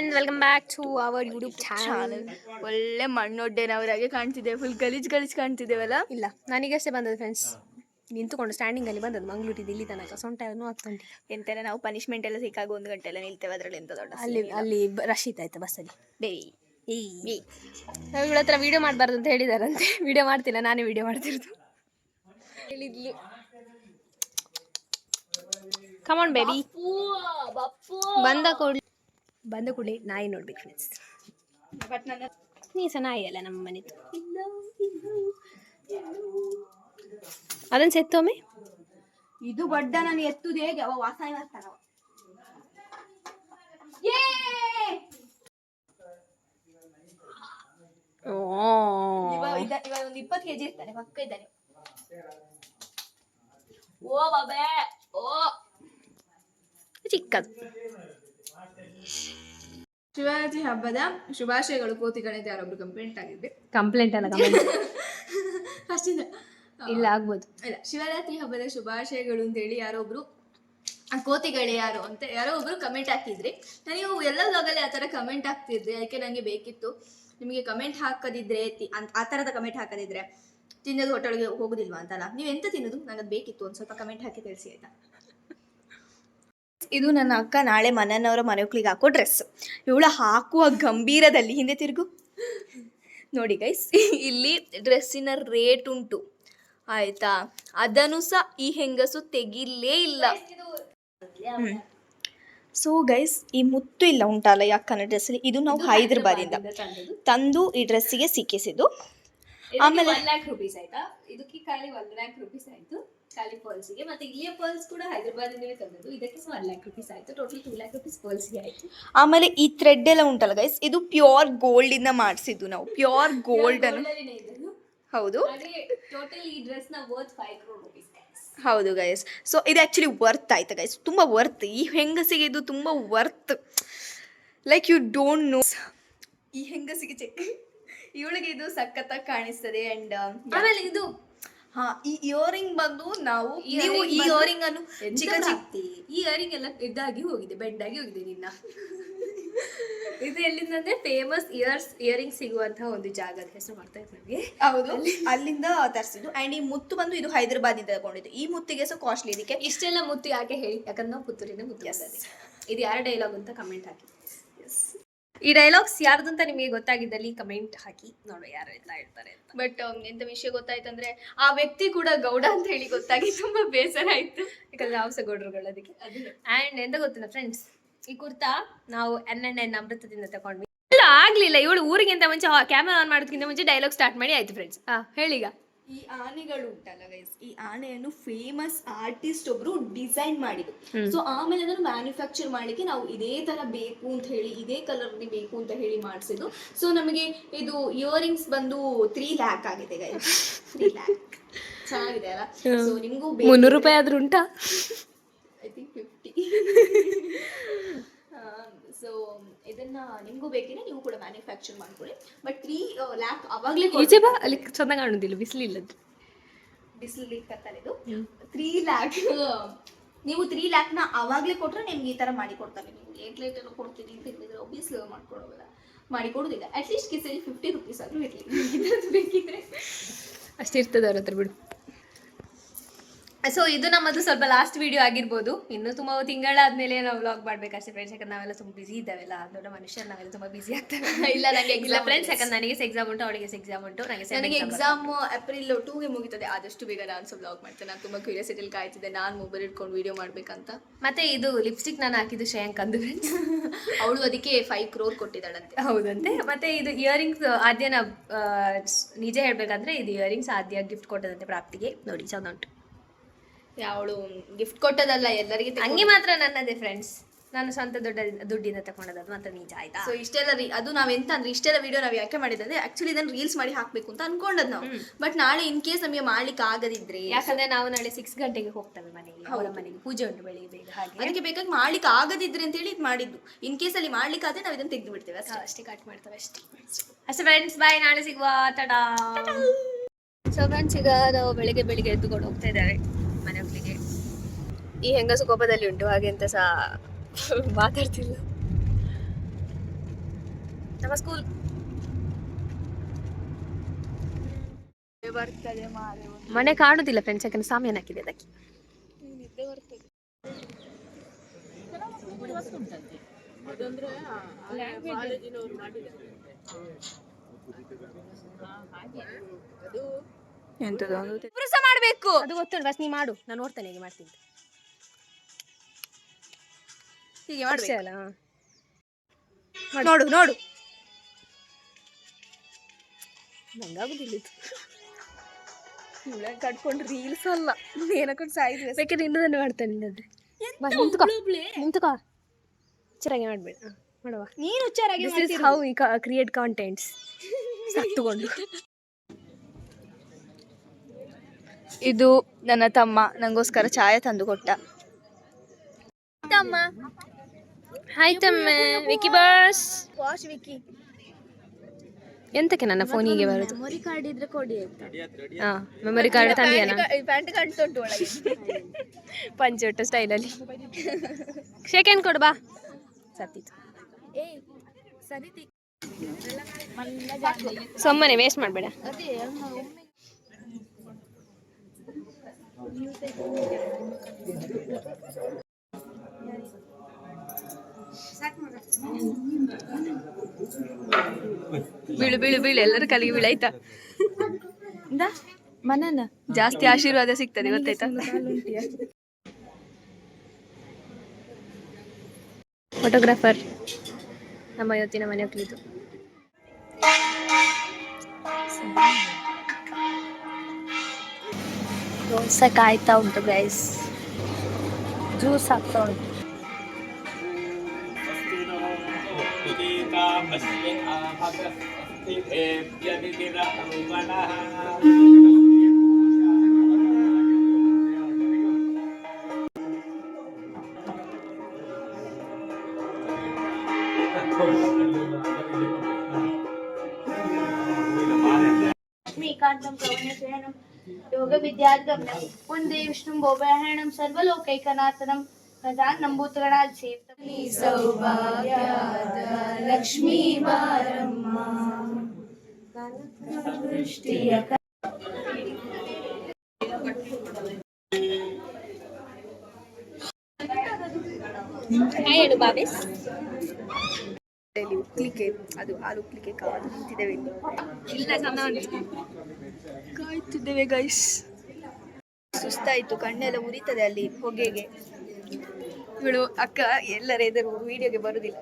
Friends, welcome back to our YouTube channel. ಒಳ್ಳೆ ಮಣ್ಣೊಡ್ಡೆನವರಾಗೆ ಕಾಣ್ತಿದೆ, ಫುಲ್ ಗಲೀಜ್ ಕಾಣ್ತಿದ್ದೇವಲ್ಲ. ಇಲ್ಲ, ನನಗಷ್ಟೇ ಬಂದದ್ದು ಫ್ರೆಂಡ್ಸ್. ನಿಂತುಕೊಂಡು ಸ್ಟ್ಯಾಂಡಿಂಗಲ್ಲಿ ಬಂದದ್ದು ಮಂಗಳೂರಿದ್ದು ಇಲ್ಲಿ ತನಕ. ಸೊಂಟ ಏನೂ ಆಗ್ತುಂಟು. ಎಂತೆಲ್ಲ ನಾವು ಪನಿಷ್ಮೆಂಟ್ ಎಲ್ಲ ಸಿಕ್ಕಾಗ 1 ಗಂಟೆ ಎಲ್ಲ ನಿಲ್ತೇವೆ, ಅದರಲ್ಲಿ ಎಂತ ದೊಡ್ಡ ಅಲ್ಲಿ ರಶ್ ಇತ್ತಾಯ್ತು ಬಸ್ಸಲ್ಲಿ. ನಾವು ಇವಳ ಹತ್ರ ವಿಡಿಯೋ ಮಾಡಬಾರ್ದು ಅಂತ ಹೇಳಿದಾರಂತೆ. ವಿಡಿಯೋ ಮಾಡ್ತಿಲ್ಲ, ನಾನೇ ವಿಡಿಯೋ ಮಾಡ್ತಿರೋದು. ಹೇಳಿದ್ಲು, ಕಮಾನ್ ಬೇಬಿ. ಬಂದ ಕೂಡಲೇ ನಾಯಿ ನೋಡ್ಬೇಕು ಫ್ರೆಂಡ್ಸ್. ಬಟ್ ನನ್ನ ನೀ ಸಹ ನಾಯಿ ಅಲ್ಲ ನಮ್ಮ ಮನೆದು. ಅದನ್ನು ಸೆತ್ತೊಮ್ಮೆ ಇದು ಬಡ್ಡ ನಾನು ಎತ್ತುದು ಹೇಗೆ ಅವ ವಾಸನೆ ಬರ್ತಾನ. ಇವ ಒಂದು 20 kg ಇರ್ತಾನೆ, ಪಕ್ಕ ಇದ್ದಾನೆ. ಓ ಬಾಬೆ, ಓ ಚಿಕ್ಕದು. ಶಿವರಾತ್ರಿ ಹಬ್ಬದ ಶುಭಾಶಯಗಳು ಕೋತಿಗಣೇಶ. ಯಾರೊಬ್ರು ಕಂಪ್ಲೇಂಟ್ ಅಲ್ಲ, ಕಮೆಂಟ್ ಅಷ್ಟಿಂದ ಇಲ್ಲ ಆಗ್ಬೋದು. ಇಲ್ಲ, ಶಿವರಾತ್ರಿ ಹಬ್ಬದ ಶುಭಾಶಯಗಳು ಅಂತೇಳಿ ಯಾರೊಬ್ರು ಕೋತಿಗಳೇ ಯಾರು ಅಂತ ಯಾರೋ ಒಬ್ರು ಕಮೆಂಟ್ ಹಾಕಿದ್ರಿ. ನೀವು ಎಲ್ಲ ವ್ಲಾಗಲ್ಲಿ ಆ ಥರ ಕಮೆಂಟ್ ಹಾಕ್ತಿದ್ರಿ, ಅದಕ್ಕೆ ನನಗೆ ಬೇಕಿತ್ತು. ನಿಮಗೆ ಕಮೆಂಟ್ ಹಾಕದಿದ್ರೆ ಆ ಥರದ ಕಮೆಂಟ್ ಹಾಕದಿದ್ರೆ ತಿನ್ನೋದು ಹೊಟ್ಟೆಗೆ ಹೋಗೋದಿಲ್ವಾ ಅಂತಲ್ಲ. ನೀವು ಎಂತ ತಿನ್ನೋದು ನನಗದು ಬೇಕಿತ್ತು, ಒಂದು ಸ್ವಲ್ಪ ಕಮೆಂಟ್ ಹಾಕಿ ತಿಳಿಸಿ ಆಯ್ತಾ. ಇದು ನನ್ನ ಅಕ್ಕ ನಾಳೆ ಮನೆಯವರ ಮನೆಗಳಿಗೆ ಹಾಕೋ ಡ್ರೆಸ್. ಇವಳ ಹಾಕುವ ಗಂಭೀರದಲ್ಲಿ ಹಿಂದೆ ತಿರುಗು ನೋಡಿ ಗೈಸ್, ಇಲ್ಲಿ ಡ್ರೆಸ್ಸಿನ ರೇಟ್ ಉಂಟು ಆಯ್ತಾ. ಅದನ್ನು ಸಹ ಈ ಹೆಂಗಸು ತೆಗಿಲೇ ಇಲ್ಲ. ಸೊ ಗೈಸ್, ಈ ಮುತ್ತು ಇಲ್ಲ ಉಂಟಲ್ಲ ಈ ಅಕ್ಕನ ಡ್ರೆಸ್ಸಲ್ಲಿ, ಇದು ನಾವು ಹೈದರಾಬಾದಿಂದ ತಂದು ಈ ಡ್ರೆಸ್ಸಿಗೆ ಸಿಕ್ಕಿಸಿದ್ದು. ಆಮೇಲೆ 1 lakh rupees ಆಯ್ತಾ. ಇದಕ್ಕೆ ಖಾಲಿ 1 lakh rupees ಆಯ್ತು, ಖಾಲಿ ಪರ್ಲ್ಸ್ಗೆ. ಮತ್ತೆ ಇಲ್ಲಿಯ ಪರ್ಲ್ಸ್ ಕೂಡ ಹೈದರಾಬಾದಿಂದಲೇ ತಂದದ್ದು. ಇದಕ್ಕೆ 1 lakh rupees ಆಯ್ತು. ಟೋಟಲ್ 2 lakh rupees ಪರ್ಲ್ಸ್ಗೆ ಆಯ್ತು. ಆಮೇಲೆ ಈ ಥ್ರೆಡ್ ಎಲ್ಲ ಉಂಟಲ್ಲ ಗೈಸ್, ಇದು ಪ್ಯೂರ್ ಗೋಲ್ಡ್ ಇಂದ ಮಾಡಿಸಿದ್ದು ನಾವು. ಪ್ಯೂರ್ ಗೋಲ್ಡ್ ಅನ್ನು ಹೌದು. ಟೋಟಲ್ ಈ ಡ್ರೆಸ್ ನ ವರ್ತ್ 5 crore rupees. ಹೌದು ಗೈಸ್. ಸೊ ಇದು ಆ್ಯಕ್ಚುಲಿ ವರ್ತ್ ಆಯ್ತಾ ಗೈಸ್, ತುಂಬ ವರ್ತ್. ಈ ಹೆಂಗಸಿಗೆ ಇದು ತುಂಬ worth. Like you don't know. ಈ ಹೆಂಗಸಿಗೆ ಚೆಕ್, ಇವಳಿಗೆ ಇದು ಸಖತ್ತಾಗಿ ಕಾಣಿಸ್ತದೆ. ಅಂಡ್ ಆಮೇಲೆ ಇದು ಈ ಇಯರಿಂಗ್ ಬಂದು ನೀವು ಈ ಇಯರಿಂಗ್ ಅನ್ನು ಈ ಇಯರಿಂಗ್ ಎಲ್ಲ ಇದಾಗಿ ಹೋಗಿದೆ, ಬೆಡ್ ಆಗಿ ಹೋಗಿದೆ ನಿನ್ನ. ಇದು ಎಲ್ಲಿಂದಂದ್ರೆ ಫೇಮಸ್ ಇಯರಿಂಗ್ ಸಿಗುವಂತಹ ಒಂದು ಜಾಗದ ಹೆಸರು ಮಾಡ್ತಾ ಇತ್ತು ನನಗೆ. ಹೌದು, ಅಲ್ಲಿಂದ ತರಿಸಿದ್ದು. ಅಂಡ್ ಈ ಮುತ್ತು ಬಂದು ಇದು ಹೈದರಾಬಾದಿಂದ ತಗೊಂಡಿದ್ದು. ಈ ಮುತ್ತಿಗೆ ಸಹ ಕಾಸ್ಟ್ಲಿ. ಇದಕ್ಕೆ ಇಷ್ಟೆಲ್ಲ ಮುತ್ತು ಯಾಕೆ ಹೇಳಿ, ಯಾಕಂದ್ರೆ ನಾವು ಪುತ್ತೂರಿನ ಮುತ್ತು. ಇದು ಯಾರ ಡೈಲಾಗ್ ಅಂತ ಕಮೆಂಟ್ ಹಾಕಿ. ಈ ಡೈಲಾಗ್ಸ್ ಯಾರ್ದು ಅಂತ ನಿಮಗೆ ಗೊತ್ತಾಗಿದ್ದಲ್ಲಿ ಕಮೆಂಟ್ ಹಾಕಿ ನೋಡುವ ಯಾರು ಎಲ್ಲ ಹೇಳ್ತಾರೆ ಅಂತ. ಬಟ್ ಎಂತ ವಿಷಯ ಗೊತ್ತಾಯ್ತಂದ್ರೆ ಆ ವ್ಯಕ್ತಿ ಕೂಡ ಗೌಡ ಅಂತ ಹೇಳಿ ಗೊತ್ತಾಗಿ ತುಂಬಾ ಬೇಸರ ಆಯ್ತು, ಯಾಕಂದ್ರೆ ನಾವು ಸಹ ಗೌಡ್ರುಗಳು ಅದಕ್ಕೆ. ಅಂಡ್ ಎಂತ ಗೊತ್ತಿಲ್ಲ ಫ್ರೆಂಡ್ಸ್, ಈ ಕುರ್ತಾ ನಾವು NNN ಅಮೃತದಿಂದ ತಗೊಂಡ್ವಿ. ಇಲ್ಲ ಆಗ್ಲಿಲ್ಲ, ಇವಳು ಊರಿಗಿಂತ ಮುಂಚೆ ಕ್ಯಾಮರಾ ಆನ್ ಮಾಡೋದಕ್ಕಿಂತ ಮುಂಚೆ ಡೈಲಾಗ್ ಸ್ಟಾರ್ಟ್ ಮಾಡಿ ಆಯ್ತು ಫ್ರೆಂಡ್ಸ್. ಹೇಳೀಗ. ಈ ಆನೆಗಳು ಉಂಟಲ್ಲ ಗೈಸ್, ಈ ಆನೆಯನ್ನು ಫೇಮಸ್ ಆರ್ಟಿಸ್ಟ್ ಒಬ್ರು ಡಿಸೈನ್ ಮಾಡಿದ್ರು. ಸೊ ಆಮೇಲೆ ಅದನ್ನು ಮ್ಯಾನುಫ್ಯಾಕ್ಚರ್ ಮಾಡ್ಲಿಕ್ಕೆ ನಾವು ಇದೇ ತರ ಬೇಕು ಅಂತ ಹೇಳಿ, ಇದೇ ಕಲರ್ ಬೇಕು ಅಂತ ಹೇಳಿ ಮಾಡಿಸಿದ್ದು. ಸೊ ನಮಗೆ ಇದು ಇಯರಿಂಗ್ಸ್ ಬಂದು 3 lakh ಆಗಿದೆ ಗೈಸ್. 3 lakh ಚೆನ್ನಾಗಿದೆ ಅಲ್ಲ. ಸೊ ನಿಮಗೂ 300 ರೂಪಾಯಿ ಆದ್ರೂ ಉಂಟಾ? I think 50. ಸೊ ಇದನ್ನ ನಿಮಗೂ ಬೇಕಿದ್ರೆ ನೀವು ಕೂಡ ಮ್ಯಾನುಫ್ಯಾಕ್ಚರ್ ಮಾಡ್ಕೊಳ್ಳಿ. ಬಟ್ 3 lakh ಅವಾಗಲೇ ಅಲ್ಲಿ ಚಂದ ಕಾಣುದಿಲ್ಲ, ಬಿಸಿಲಿಲ್ಲದ್ದು. ಬಿಸಿಲು ಕತ್ತಲಿದ್ದು 3 lakh. ನೀವು 3 lakh ನ ಅವಾಗಲೇ ಕೊಟ್ಟರೆ ನಿಮ್ಗೆ ಈ ಥರ ಮಾಡಿ ಕೊಡ್ತಾರೆ. ನೀವು 8 lakh ಎಲ್ಲ ಕೊಡ್ತೀನಿ ಅಂತ ಹೇಳಿದ್ರೆ ಒಬ್ವಿಯಸ್ಲಿ ಮಾಡ್ಕೊಡೋಲ್ಲ, ಮಾಡಿ ಕೊಡೋದಿಲ್ಲ. ಅಟ್ಲೀಸ್ಟ್ ಕಿಸಲ್ಲಿ 50 rupees ಆದರೂ ಇರಲಿ, ಇದ್ರದ್ದು ಬೇಕಿದ್ರೆ ಅಷ್ಟಿರ್ತದೆ ಅವ್ರ ಹತ್ರ ಬಿಡು. ಸೊ ಇದು ನಮ್ಮದು ಸ್ವಲ್ಪ ಲಾಸ್ಟ್ ವಿಡಿಯೋ ಆಗಿರ್ಬೋದು. ಇನ್ನು ತುಂಬ ತಿಂಗಳಾದ್ಮೇಲೆ ನಾವು ವ್ಲಾಗ್ ಮಾಡ್ಬೇಕಷ್ಟೇ ಫ್ರೆಂಡ್ಸ್, ಯಾಕಂದ್ರೆ ನಾವೆಲ್ಲ ತುಂಬ ಬಿಸಿ ಇದ್ದಾವೆಲ್ಲ, ದೊಡ್ಡ ಮನುಷ್ಯರು ನಾವೆಲ್ಲ ತುಂಬ ಬಿಸಿ ಆಗ್ತೇವೆ. ಇಲ್ಲ ನನಗೆ ಇಲ್ಲ ಫ್ರೆಂಡ್ಸ್, ಯಾಕಂದ್ರೆ ನನಗೆ ಎಕ್ಸಾಮ್ ಉಂಟು, ಅವಳಿಗೆ ಎಕ್ಸಾಮ್ ಉಂಟು. ನನಗೆ ಎಕ್ಸಾಮ್ April 2ಗೆ ಮುಗಿತದೆ. ಆದಷ್ಟು ಬೇಗ ನಾನು ಸಹ ವ್ಲಾಗ್ ಮಾಡ್ತೇನೆ. ನಾನು ತುಂಬ ಕ್ಯೂರಿಯಾಸಿಟಿಲಿ ಕಾಯ್ತಿದ್ದೆ, ನಾನು ಮೊಬೈಲ್ ಇಟ್ಕೊಂಡು ವಿಡಿಯೋ ಮಾಡ್ಬೇಕಂತ. ಮತ್ತೆ ಇದು ಲಿಪ್ಸ್ಟಿಕ್ ನಾನು ಹಾಕಿದ್ದು ಶ್ರೇಯಾಂಕ್ ಅಂದು ಫ್ರೆಂಡ್ಸ್. ಅವಳು ಅದಕ್ಕೆ 5 crore ಕೊಟ್ಟಿದ್ದಾಳಂತೆ. ಹೌದಂತೆ. ಮತ್ತೆ ಇದು ಇಯರಿಂಗ್ಸ್ ಆದ್ಯನ ನಿಜ ಹೇಳ್ಬೇಕಂದ್ರೆ ಇದು ಇಯರಿಂಗ್ಸ್ ಆದ್ಯ ಗಿಫ್ಟ್ ಕೊಟ್ಟದಂತೆ ಪ್ರಾಪ್ತಿಗೆ. ನೋಡಿ ಚಂದ ಉಂಟು. ಅವಳು ಗಿಫ್ಟ್ ಕೊಟ್ಟದಲ್ಲ, ಎಲ್ಲರಿಗೆ ಹಂಗೆ ಮಾತ್ರ ನನ್ನದೇ ಫ್ರೆಂಡ್ಸ್, ನಾನು ಸ್ವಂತ ದುಡ್ಡಿಂದ ತಗೊಂಡದ್ದು ಮಾತ್ರ ನಿಜ ಆಯ್ತಾ. ಸೊ ಇಷ್ಟೆಲ್ಲ ಅದು ನಾವೆಂತ ಅಂದ್ರೆ ಇಷ್ಟೆಲ್ಲ ವಿಡಿಯೋ ನಾವು ಯಾಕೆ ಮಾಡಿದ್ರೆ ಆಕ್ಚುಲಿ ಇದನ್ನು ರೀಲ್ಸ್ ಮಾಡಿ ಹಾಕ್ಬೇಕು ಅಂತ ಅನ್ಕೊಂಡದ್ ನಾವು. ಬಟ್ ನಾಳೆ ಇನ್ ಕೇಸ್ ನಮಗೆ ಮಾಡ್ಲಿಕ್ಕೆ ಆಗದಿದ್ರೆ, ಯಾಕಂದ್ರೆ ನಾವು ನಾಳೆ 6 ಗಂಟೆಗೆ ಹೋಗ್ತೇವೆ ಮನೆಗೆ, ಅವರ ಮನೆಗೆ ಪೂಜೆ ಉಂಟು ಬೆಳಿಗ್ಗೆ ಬೇಗ, ಹಾಗೆ ಅದಕ್ಕೆ ಬೇಕಾಗಿ ಮಾಡ್ಲಿಕ್ಕೆ ಆಗದಿದ್ರೆ ಅಂತ ಹೇಳಿ ಇದು ಮಾಡಿದ್ದು. ಇನ್ ಕೇಸ್ ಅಲ್ಲಿ ಮಾಡ್ಲಿಕ್ಕೆ ಆದ್ರೆ ನಾವು ಇದನ್ನು ತೆಗೆದು ಬಿಡ್ತೇವೆ ಅಷ್ಟೇ, ಕಟ್ ಮಾಡ್ತೇವೆ ಅಷ್ಟೇ. ಫ್ರೆಂಡ್ಸ್, ಬಾಯ್, ನಾಳೆ ಸಿಗುವ, ಟಾಟಾ. ಸೊ ಫ್ರೆಂಡ್ಸ್, ಈಗ ನಾವು ಬೆಳಿಗ್ಗೆ ಎದ್ದುಕೊಂಡು ಹೋಗ್ತಾ ಇದ್ದಾರೆ ಮನೆ ಹೋಗ್ಲಿಕ್ಕೆ. ಈ ಹೆಂಗಸು ಕೋಪದಲ್ಲಿ ಉಂಟು, ಹಾಗೆ ಅಂತ ಸಹ ಮಾತಾಡ್ತಿಲ್ಲ. ನಮ್ಮ ಸ್ಕೂಲ್ ಬರ್ತದೆ ಮಾರೆ ಮನೆ ಕಾಣುದಿಲ್ಲ ಫ್ರೆಂಡ್ಸ್, ಯಾಕಂದ್ರೆ ಸಾಮಿಯಾನ ಹಾಕಿದೆ ಅದಕ್ಕೆ. ನಿದ್ದೆ ಬರ್ತದೆ. ಪುರುಸ ಮಾಡ್ಬೇಕು ಅದು ಗೊತ್ತುಂಟು. ಬಸ್ ನೀ ಮಾಡು, ನಾನು ನೋಡ್ತೇನೆ ಹೇಗೆ ಮಾಡ್ತೀನಿ. ಹೀಗೆ ಮಾಡ್ಬೇಕು ಅಲ್ಲ ನೋಡು ನೋಡು. ನಂಗಾಗುದಿಲ್ಲ ಇದು. ಕಟ್ಕೊಂಡು ರೀಲ್ಸ್ ಅಲ್ಲ ಏನಕ್ಕೊಂಡು ಸಾಯಿದ್ವಿ. ಬೇಕಾದ್ರೆ ಇನ್ನೊಂದು ಮಾಡ್ತೇನೆ. ನಿನ್ನದ್ರೆ ನಿಂತುಕೋ, ಚೆನ್ನಾಗಿ ಮಾಡ್ಬೇಡ. ಮಾಡುವ ನೀನು ಹುಚ್ಚಾರಾಗಿ ಹೌ ಕ್ರಿಯೇಟ್ ಕಾಂಟೆಂಟ್ಸ್ ಸತ್ತುಕೊಂಡು. ಇದು ನನ್ನ ತಮ್ಮ ನಂಗೋಸ್ಕರ ಚಾಯ ತಂದು ಕೊಟ್ಟ. ತಮ್ಮ ಹಾಯ್ ತಮ್ಮ. ವಿಕಿ ಬಾಸ್ ವಾಶ್ ವಿಕ್ಕಿ. ಎಂತಕ್ಕೆ ನನ್ನ ಫೋನಿಗೆ ಬರುದು? ಮೆಮೊರಿ ಕಾರ್ಡ್ ಇದ್ರೆ ಕೊಡಿ ಆಯ್ತಾ? ಹಾ, ಮೆಮೊರಿ ಕಾರ್ಡ್ ತಂದಿಯಾನ? ಪ್ಯಾಂಟ್ ಕಾಣ್ತುಂಟು ಒಳಗೆ. ಪಂಚೋಟ ಸ್ಟೈಲಲ್ಲಿ. ಸೆಕೆಂಡ್ ಕೊಡು ಬಾ. ಸತ್ತಿತ್ತು. ಏಯ್ ಸರಿತಿ ಸುಮ್ಮನೆ ವೇಸ್ಟ್ ಮಾಡಬೇಡ. ಅದೇ ಬೀಳು ಬೀಳು ಬೀಳು, ಎಲ್ಲರ ಕಲಿಗೆ ಬೀಳು ಆಯ್ತಾ? ಮನನ ಜಾಸ್ತಿ ಆಶೀರ್ವಾದ ಸಿಗ್ತದೆ ಗೊತ್ತಾಯ್ತಾ? ಫೋಟೋಗ್ರಾಫರ್ ನಮ್ಮ ಇವತ್ತಿನ ಮನೆ ಹೋಗ್ಲಿದ್ದು. ದೋಸೆ ಕಾಯ್ತಾ ಉಂಟು ಗೈಸ್, ಜ್ಯೂಸ್ ಆಗ್ತಾ ಉಂಟು. ಶ್ರೀಕಾಂತಂ ಪ್ರವಣಶಯನಂ ಯೋಗ ವಿದ್ಯಾಗಮ್ಯಂ ವಂದೇ ವಿಷ್ಣುಂ ಭೋಭಯಹರಣಂ ಸರ್ವಲೋಕೈಕನಾಥನಂ ಪ್ರಧಾನಂ ಭೂತಗಣಾಧೀಶಂ ಸೌಭಾಗ್ಯದ ಲಕ್ಷ್ಮೀ ಬಾರಮ್ಮ ಕನಕವೃಷ್ಟಿಯ ಹೇಳು ಬಾಬೇಸ್. ಉಕ್ಲಿಕ್ಕೆ ಅದು ಹಾಲು ಉಕ್ಲಿಕ್ಕೆ ಕಾದು ನಿಂತಿದ್ದೇವೆ ಇಲ್ಲಿ. ಇಲ್ಲ ಚಂದ ಉಂಟು. ಕಾಯ್ತಿದ್ದೇವೆ ಗೈಸ್. ಸುಸ್ತಾಯ್ತು, ಕಣ್ಣೆಲ್ಲ ಉರಿತದೆ ಅಲ್ಲಿ ಹೊಗೆಗೆ. ಇವಳು ಅಕ್ಕ ಎಲ್ಲರ ಎದುರು ವಿಡಿಯೋಗೆ ಬರುದಿಲ್ಲ.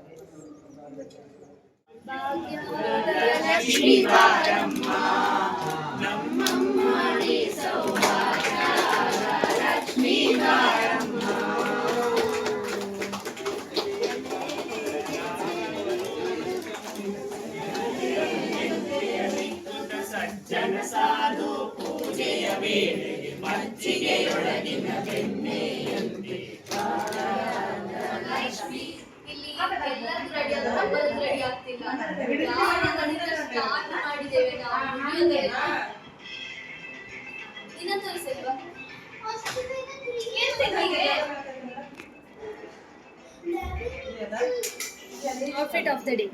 ಔಟ್ಫಿಟ್ ಆಫ್ ದ ಡೇ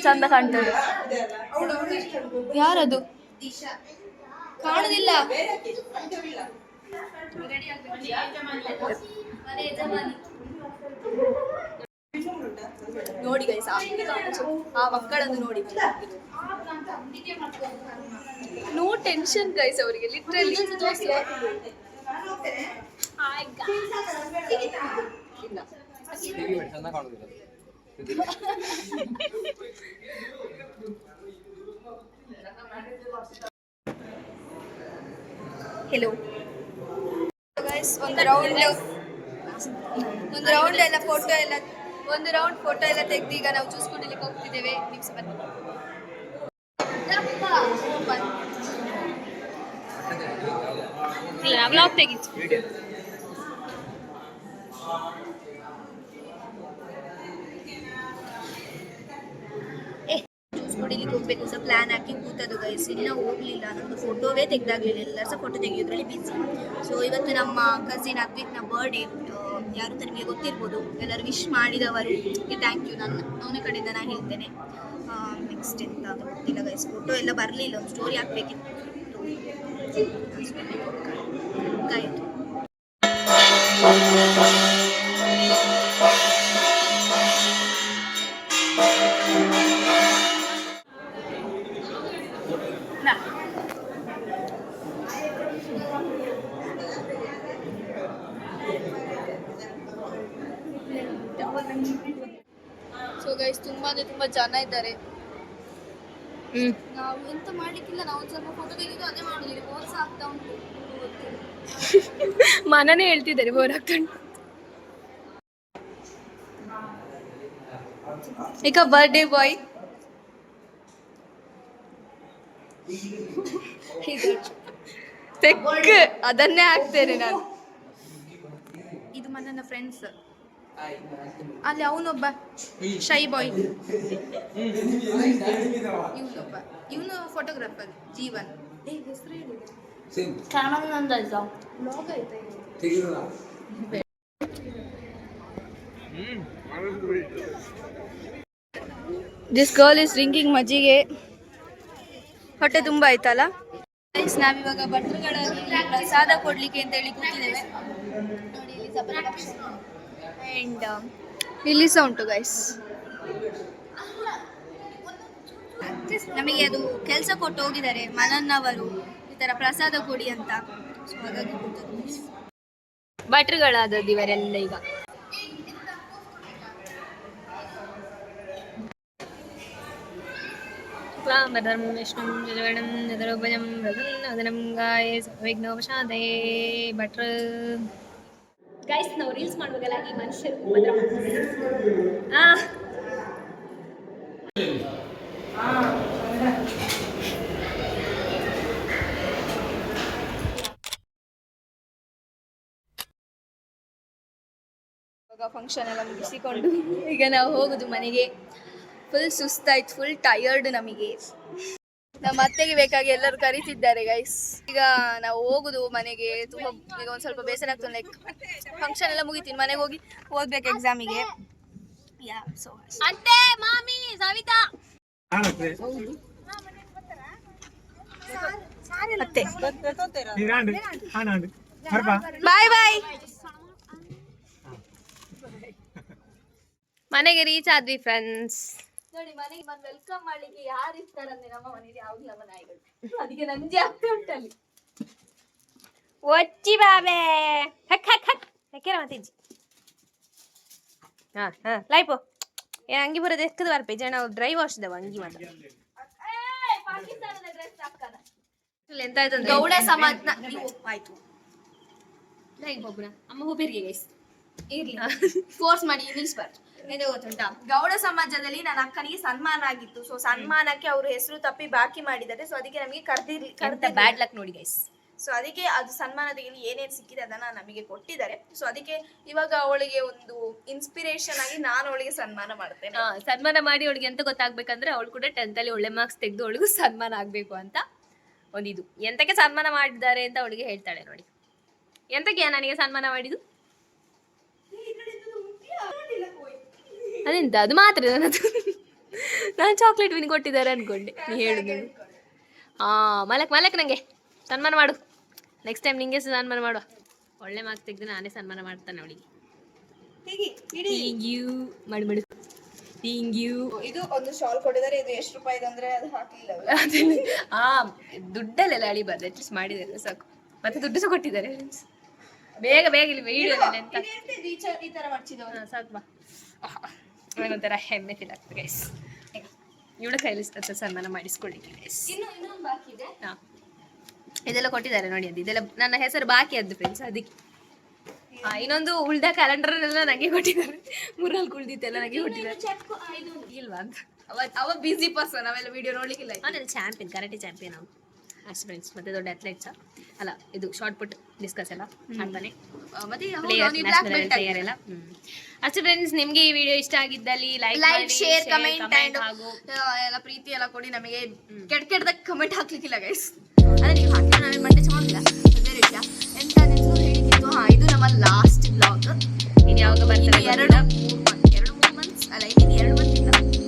ಚಂದ ಕಾಣ್ತದೆ. ಯಾರದು ಕಾಣುದಿಲ್ಲ. ನೋಡಿ ಗೈಸ್, ಆ ಮಕ್ಕಳನ್ನು ನೋಡಿ. ನೋ ಟೆನ್ಷನ್ ಗೈಸ್, ಅವರಿಗೆ ಲಿಟ್ರಲಿ ಹೆಲೋ ಗೈಸ್. ಒಂದು ರೌಂಡ್ ಎಲ್ಲ ಒಂದು ರೌಂಡ್ ಫೋಟೋ ಎಲ್ಲ ತೆಗೆದು ಈಗ ನಾವು ಜ್ಯೂಸ್ ಕುಡಿಲಿಕ್ಕೆ ಹೋಗ್ತಿದ್ದೇವೆ. ನಿಮ್ಸ ಬನ್ನಿ. ಇಲ್ಲ ವ್ಲಾಗ್ ತೆಗಿತು. ಜ್ಯೂಸ್ ಕುಡಿಲಿಕ್ಕೆ ಹೋಗ್ಬೇಕು ಪ್ಲಾನ್ ಹಾಕಿ ಕೂತದು ಗೈಸ್, ಇಲ್ಲ ಹೋಗ್ಲಿಲ್ಲ, ನಮ್ಮದು ಫೋಟೋವೇ ತೆಗ್ದಾಗ್ಲಿಲ್ಲ, ಎಲ್ಲರೂ ಸಹ ಫೋಟೋ ತೆಗೆಯೋದ್ರಲ್ಲಿ ಬಿಸಿ. ಸೊ ಇವತ್ತು ನಮ್ಮ ಕಸಿನ್ ಅದ್ವಿಕ್ನ ಬರ್ಡೇ, ಯಾರು ಅಂತ ನಿಮಗೆ ಗೊತ್ತಿರ್ಬೋದು, ಎಲ್ಲರೂ ವಿಶ್ ಮಾಡಿದವರು ಥ್ಯಾಂಕ್ ಯು, ನನ್ನ ಕಡೆಯಿಂದ ನಾನು ಹೇಳ್ತೇನೆ. ನೆಕ್ಸ್ಟ್ ಎಂತ ಅಂತ ಗೊತ್ತಿಲ್ಲ ಗೈಸ್, ಫೋಟೋ ಎಲ್ಲ ಬರಲಿಲ್ಲ, ಒಂದು ಸ್ಟೋರಿ ಹಾಕಬೇಕಿತ್ತು. ಆಯಿತು. ಸೊ ಗೈಸ್, ತುಂಬಾ ಜನ ಇದ್ದಾರೆ. ನಾವು ಎಂತ ಮಾಡ್ಲಿಕ್ಕಿಲ್ಲ, ನಾವು ಒಂದು ಸ್ವಲ್ಪ ಫೋಟೋ ತೆಗೆದು ಅದೇ ಮಾಡೋದಿಲ್ಲ, ಬೋರ್ ಸಹ ಆಗ್ತಾ ಉಂಟು. ಮನನೇ ಹೇಳ್ತಿದ್ದಾರೆ ಬೋರ್ ಆಗ್ತಾ ಉಂಟು. ಈಗ ಬರ್ಡೇ ಬಾಯ್ ಅದನ್ನೇ ಹಾಕ್ತೇನೆ ನಾನು. ಇದು ನನ್ನ ಫ್ರೆಂಡ್ಸ್, ಅಲ್ಲಿ ಅವನೊಬ್ಬ ಶೈ ಬಾಯ್, ಇವನೊಬ್ಬ, ಇವನು photographer Jeevan. This girl is drinking ಮಜ್ಜಿಗೆ. ಹೊಟ್ಟೆ ತುಂಬ ಆಯ್ತಲ್ಲ. ನಾವಿವಾಗ ಭಟ್ರುಗಳಲ್ಲಿ ಪ್ರಸಾದ ಕೊಡ್ಲಿಕ್ಕೆ ಅಂತ ಹೇಳಿ ಕೂತಿದ್ದೇವೆ. ನೋಡಿ ಇಲ್ಲಿ ಅಂಡ್ ಇಲ್ಲಿ ಸಹ ಉಂಟು ಗೈಸ್. ನಮಗೆ ಅದು ಕೆಲಸ ಕೊಟ್ಟು ಹೋಗಿದ್ದಾರೆ ಮನನ್ನವರು, ಈ ತರ ಪ್ರಸಾದ ಕೊಡಿ ಅಂತ. ಸೊ ಹಾಗಾಗಿ ಭಟ್ರುಗಳಾದದ್ದು ಇವರೆಲ್ಲ ಈಗ. ಭಟ್ರು ಗೈಸ್, ನಾವು ರೀಲ್ಸ್ ಮಾಡುವಾಗೆಲ್ಲ ಈ ಮನುಷ್ಯರು ಫಂಕ್ಷನ್ ಎಲ್ಲ ಮುಗಿಸಿಕೊಂಡು ಈಗ ನಾವು ಹೋಗುದು ಮನೆಗೆ. ಫುಲ್ ಸುಸ್ತಾಯ್ತು, ಫುಲ್ ಟಯರ್ಡ್ ನಮಗೆ. ನಮ್ಮ ಅತ್ತೆಗೆ ಬೇಕಾಗಿ ಎಲ್ಲರೂ ಕರೀತಿದ್ದಾರೆ ಗೈಸ್. ಈಗ ನಾವು ಹೋಗುದು ಮನೆಗೆ. ತುಂಬ ಈಗ ಒಂದು ಸ್ವಲ್ಪ ಬೇಸರ ಆಗ್ತದೆ. ಲೈಕ್ ಫಂಕ್ಷನ್ ಎಲ್ಲ ಮುಗಿತೀನಿ, ಮನೆಗೆ ಹೋಗಿ ಓದ್ಬೇಕು ಎಕ್ಸಾಮಿಗೆ. ಅತ್ತೆ, ಮಾಮಿ, ಸವಿತಾ ಅತ್ತೆ ಬಾಯ್ ಬಾಯ್. ಮನೆಗೆ ರೀಚ್ ಆದ್ವಿ ಫ್ರೆಂಡ್ಸ್. ನೋಡಿ, ಮನೆಗೆ ಬಂದು ವೆಲ್ಕಮ್ ಮಾಡ್ಲಿಕ್ಕೆ ಯಾರು ಇರ್ತಾರಂದ್ರೆ ನಮ್ಮ ಮನೇಲಿ ಯಾವ್ದು ನಮ್ಮ ನಾಯಿಗಳು. ಅದಕ್ಕೆ ನಂಜೆ ಆಗ್ತಾ ಉಂಟಲ್ಲಿ. ಒಚ್ಚಿ ಬಾಬೆ ಹಕ್ ಹಕ್ ಹಕ್ ಹೆಕ್ಕೆರ ಮಾತಿಜ್ಜಿ. ಲೈಪು ಏನ್ ಅಂಗಿ ಬರೋದು ಎಕ್ಕದು ಬರ್ಪೆ ಜನ ಡ್ರೈ ವಾಶ್ ದವ ಅಂಗಿ ಮಾತ್ರ. ಎಂತ ಆಯ್ತು ಅಂದ್ರೆ ಗೌಡ ಸಮಾಜನ ನೀವು ಆಯ್ತು ಅಮ್ಮ ಹೋಗ್ಬೇರಿಗೆ ಗೈಸ್. ಇರ್ಲಿ, ಫೋರ್ಸ್ ಮಾಡಿ ನಿಲ್ಸ್ಬಾರ್ದು. ಏನು ಗೊತ್ತುಂಟಾ, ಗೌಡ ಸಮಾಜದಲ್ಲಿ ನನ್ನ ಅಕ್ಕನಿಗೆ ಸನ್ಮಾನ ಆಗಿತ್ತು. ಸೊ ಸನ್ಮಾನಕ್ಕೆ ಅವರು ಹೆಸರು ತಪ್ಪಿ ಬಾಕಿ ಮಾಡಿದ್ದಾರೆ. ಸೊ ಅದಕ್ಕೆ ನಮಗೆ ಬ್ಯಾಡ್ ಲಕ್ ನೋಡಿ ಗೈಸ್. ಸೊ ಅದಕ್ಕೆ ಅದು ಸನ್ಮಾನದಲ್ಲಿ ಏನೇನು ಸಿಕ್ಕಿದೆ ಅದನ್ನ ನಮಗೆ ಕೊಟ್ಟಿದ್ದಾರೆ. ಸೊ ಅದಕ್ಕೆ ಇವಾಗ ಅವಳಿಗೆ ಒಂದು ಇನ್ಸ್ಪಿರೇಷನ್ ಆಗಿ ನಾನು ಅವಳಿಗೆ ಸನ್ಮಾನ ಮಾಡ್ತೇನೆ. ಸನ್ಮಾನ ಮಾಡಿ ಅವಳಿಗೆ ಎಂತ ಗೊತ್ತಾಗ್ಬೇಕಂದ್ರೆ ಅವಳು ಕೂಡ 10th ಅಲ್ಲಿ ಒಳ್ಳೆ ಮಾರ್ಕ್ಸ್ ತೆಗೆದು ಅವಳಿಗೂ ಸನ್ಮಾನ ಆಗ್ಬೇಕು ಅಂತ ಒಂದಿದು. ಎಂತಕ್ಕೆ ಸನ್ಮಾನ ಮಾಡಿದ್ದಾರೆ ಅಂತ ಅವಳಿಗೆ ಹೇಳ್ತಾಳೆ ನೋಡಿ. ಎಂತಕ್ಕೆ ನನಗೆ ಸನ್ಮಾನ ಮಾಡಿದ್ದು ಅದೆಂತ ಅದು ಮಾತ್ರ ನನ್ನದು. ನಾನು ಚಾಕ್ಲೇಟ್ ವಿನ್ ಕೊಟ್ಟಿದ್ದಾರೆ ಅನ್ಕೊಂಡೆ ನೀ ಹೇಳುದು. ಮಲಕ್ ನಂಗೆ ಸನ್ಮಾನ ಮಾಡು. ನೆಕ್ಸ್ಟ್ ಟೈಮ್ ನಿಂಗೆ ಸನ್ಮಾನ ಮಾಡುವ. ಒಳ್ಳೆ ಮಾರ್ಕ್ಸ್ ತೆಗೆದು ನಾನೇ ಸನ್ಮಾನ ಮಾಡ್ತಾನೆ ಅವಳಿಗೆ. ಮಾಡು ಇದು ಒಂದು ಶಾಲ್ ಕೊಟ್ಟಿದ್ದಾರೆ. ಇದು ಎಷ್ಟು ರೂಪಾಯಿ ಅಂದ್ರೆ ಅದು ಹಾಕಲಿಲ್ಲ. ದುಡ್ಡಲ್ಲೆಲ್ಲ ಅಳಿಬಾರ್ದು, ಅಟ್ಲೀಸ್ಟ್ ಮಾಡಿದ್ದಾರೆ ಸಾಕು. ಮತ್ತೆ ದುಡ್ಡು ಸಹ ಕೊಟ್ಟಿದ್ದಾರೆ. ಬೇಗ ಇಲ್ಲಿ ವಿಡಿಯೋ ಎಂತ ಈ ತರ ಮಾಡ್ಸಿದವರು ಸಾಕು ಬಾ. ನನಗೊಂಥರ ಹೆಮ್ಮೆ ಫೀಲ್ ಆಗ್ತದೆ ಗೈಸ್. ಇವಳ ಕೈಲಿ ಸನ್ಮಾನ ಮಾಡಿಸ್ಕೊಳ್ಳಿಕ್ಕೆ ಗೈಸ್. ಇನ್ನೊಂದು ಬಾಕಿ ಇದೆ. ಇದೆಲ್ಲ ಕೊಟ್ಟಿದ್ದಾರೆ ನೋಡಿ. ಅದು ಇದೆಲ್ಲ ನನ್ನ ಹೆಸರು ಬಾಕಿ ಆದ್ದು ಫ್ರೆಂಡ್ಸ್. ಅದಕ್ಕೆ ಇನ್ನೊಂದು ಉಳ್ದ ಕ್ಯಾಲೆಂಡರ್ ಎಲ್ಲ ನನಗೆ ಕೊಟ್ಟಿದ್ದಾರೆ. 3-4 ಉಳ್ದಿತ್ತೆಲ್ಲ ನನಗೆ ಕೊಟ್ಟಿದ್ದಾರೆ. ಇಲ್ವಾ ಅಂತ ಅವ ಬಿಸಿ ಪರ್ಸನ್, ಅವೆಲ್ಲ ವಿಡಿಯೋ ನೋಡ್ಲಿಕ್ಕಿಲ್ಲ. ನಾನು ಚಾಂಪಿಯನ್, ಕರಾಟೆ ಚಾಂಪಿಯನ್ ಅವನು ಅಷ್ಟು ಫ್ರೆಂಡ್ಸ್. ಮತ್ತೆ ದೊಡ್ಡ ಅಥ್ಲೆಟ್ಸ್. ಅಲ್ಲ ಇದು ಶಾರ್ಟ್ ಪುಟ್ ಡಿಸ್ಕಸ್ ಎಲ್ಲ ಮಾಡ್ತಾನೆ ಮತ್ತೆ ಪ್ಲೇಯರ್ ಎಲ್ಲ ಅಷ್ಟೇ ಫ್ರೆಂಡ್ಸ್, ನಿಮ್ಗೆ ಈ ವಿಡಿಯೋ ಇಷ್ಟ ಆಗಿದ್ದಲ್ಲಿ ಲೈಕ್ ಶೇರ್ ಕಮೆಂಟ್ ಹಾಗೂ ಎಲ್ಲ ಪ್ರೀತಿ ಎಲ್ಲ ಕೊಡಿ. ನಮಗೆ ಕೆಟ್ಟದಾಗ ಕಮೆಂಟ್ ಹಾಕ್ಲಿಕ್ಕಿಲ್ಲ ಗೈಸ್, ಅದೇ ನೀವು ಹಾಕಿ ನಾವೇನು ಮಂಡೆ ಮಾಡಿಲ್ಲ, ಬೇರೆ ವಿಷಯ ಎಂತ ಹೇಳಿದ್ದು. ಇದು ನಮ್ಮ ಲಾಸ್ಟ್ ಬ್ಲಾಗ್. ಇನ್ನು ಯಾವಾಗ ಬರ್ತಾರೆ ಎರಡು